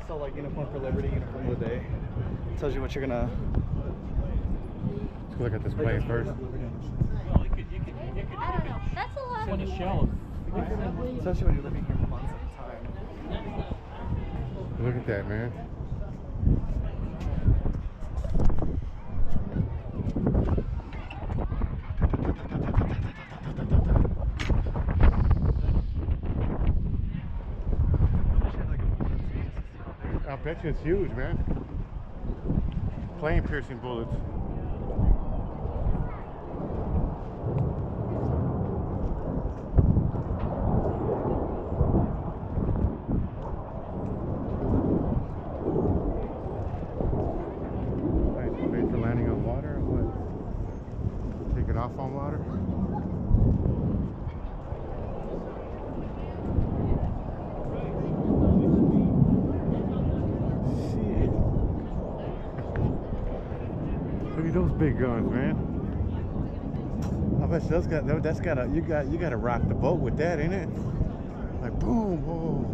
also like uniform for Liberty, uniform of the day. Tells you what you're gonna. Let's look at this plane first. I don't know. That's a lot. On the shelf. Especially when you're living here for months at a time. Look at that, man. I bet you it's huge, man. Plane piercing bullets. Made for landing on water or what? Taking off on water? Look at those big guns, man. I bet that's gotta rock the boat with that, ain't it? Like boom, whoa.